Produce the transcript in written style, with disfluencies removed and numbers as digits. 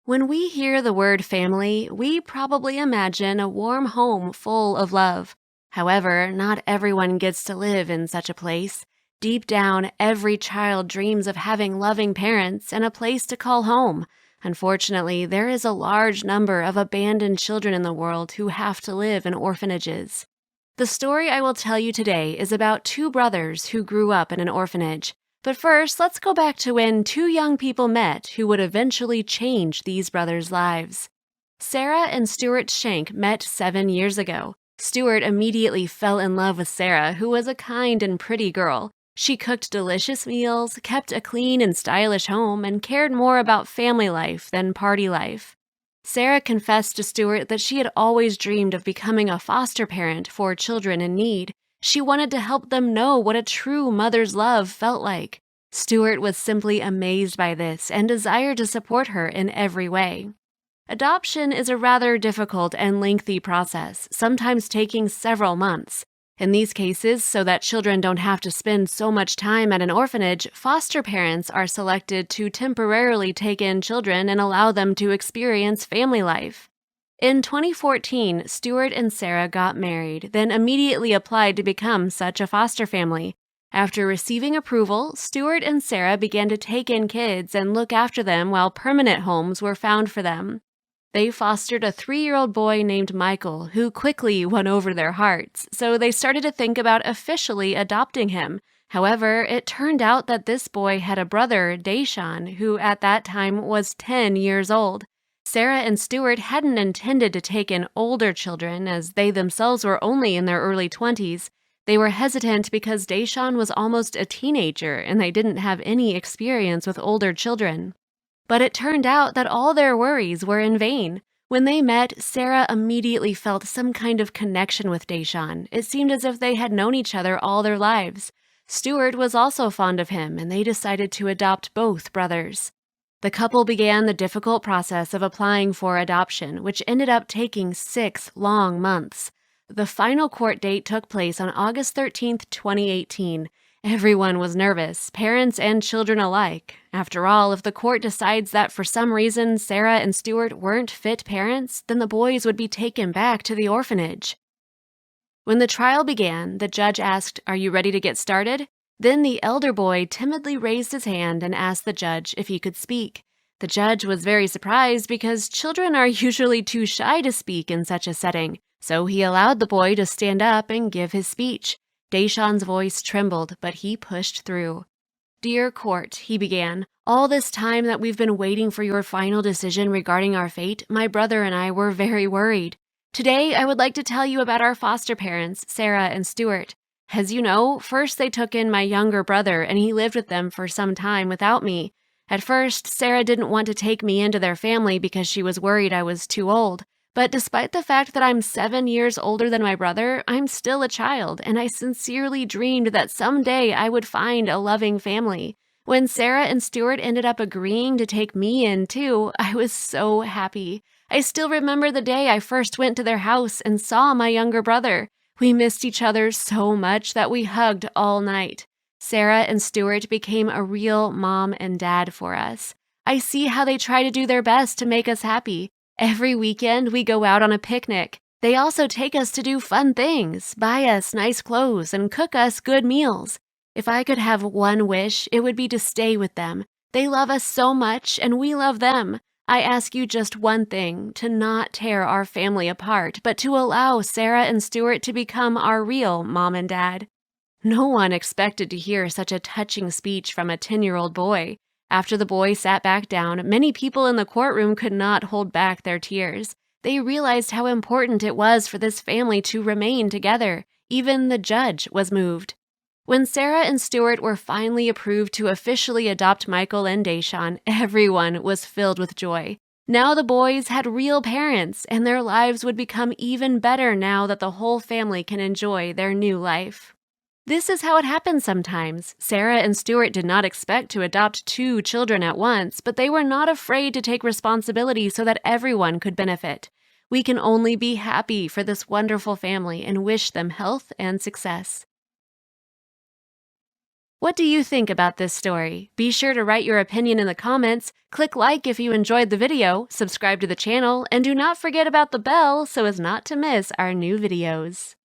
When we hear the word family, we probably imagine a warm home full of love. However, not everyone gets to live in such a place. Deep down, every child dreams of having loving parents and a place to call home. Unfortunately, there is a large number of abandoned children in the world who have to live in orphanages. The story I will tell you today is about two brothers who grew up in an orphanage. But first, let's go back to when two young people met who would eventually change these brothers' lives. Sarah and Stuart Shank met 7 years ago. Stuart immediately fell in love with Sarah, who was a kind and pretty girl. She cooked delicious meals, kept a clean and stylish home, and cared more about family life than party life. Sarah confessed to Stuart that she had always dreamed of becoming a foster parent for children in need. She wanted to help them know what a true mother's love felt like. Stuart was simply amazed by this and desired to support her in every way. Adoption is a rather difficult and lengthy process, sometimes taking several months. In these cases, so that children don't have to spend so much time at an orphanage, foster parents are selected to temporarily take in children and allow them to experience family life. In 2014, Stuart and Sarah got married, then immediately applied to become such a foster family. After receiving approval, Stuart and Sarah began to take in kids and look after them while permanent homes were found for them. They fostered a 3-year-old boy named Michael, who quickly won over their hearts, so they started to think about officially adopting him. However, it turned out that this boy had a brother, Deshaun, who at that time was 10 years old. Sarah and Stuart hadn't intended to take in older children, as they themselves were only in their early 20s. They were hesitant because Deshaun was almost a teenager and they didn't have any experience with older children. But it turned out that all their worries were in vain. When they met, Sarah immediately felt some kind of connection with Deshaun. It seemed as if they had known each other all their lives. Stuart was also fond of him, and they decided to adopt both brothers. The couple began the difficult process of applying for adoption, which ended up taking 6 long months. The final court date took place on August 13th, 2018. Everyone was nervous, parents and children alike. After all, if the court decides that for some reason Sarah and Stuart weren't fit parents, then the boys would be taken back to the orphanage. When the trial began, the judge asked, "Are you ready to get started?" Then the elder boy timidly raised his hand and asked the judge if he could speak. The judge was very surprised because children are usually too shy to speak in such a setting, so he allowed the boy to stand up and give his speech. Deshaun's voice trembled, but he pushed through. "Dear court," he began, "all this time that we've been waiting for your final decision regarding our fate, my brother and I were very worried. Today, I would like to tell you about our foster parents, Sarah and Stuart. As you know, first they took in my younger brother and he lived with them for some time without me. At first, Sarah didn't want to take me into their family because she was worried I was too old. But despite the fact that I'm 7 years older than my brother, I'm still a child, and I sincerely dreamed that someday I would find a loving family. When Sarah and Stuart ended up agreeing to take me in too, I was so happy. I still remember the day I first went to their house and saw my younger brother. We missed each other so much that we hugged all night. Sarah and Stuart became a real mom and dad for us. I see how they try to do their best to make us happy. Every weekend, we go out on a picnic. They also take us to do fun things, buy us nice clothes, and cook us good meals. If I could have one wish, it would be to stay with them. They love us so much, and we love them. I ask you just one thing, to not tear our family apart, but to allow Sarah and Stuart to become our real mom and dad." No one expected to hear such a touching speech from a 10-year-old boy. After the boy sat back down, many people in the courtroom could not hold back their tears. They realized how important it was for this family to remain together. Even the judge was moved. When Sarah and Stuart were finally approved to officially adopt Michael and Deshaun, everyone was filled with joy. Now the boys had real parents, and their lives would become even better now that the whole family can enjoy their new life. This is how it happens sometimes. Sarah and Stuart did not expect to adopt 2 children at once, but they were not afraid to take responsibility so that everyone could benefit. We can only be happy for this wonderful family and wish them health and success. What do you think about this story? Be sure to write your opinion in the comments, click like if you enjoyed the video, subscribe to the channel, and do not forget about the bell so as not to miss our new videos.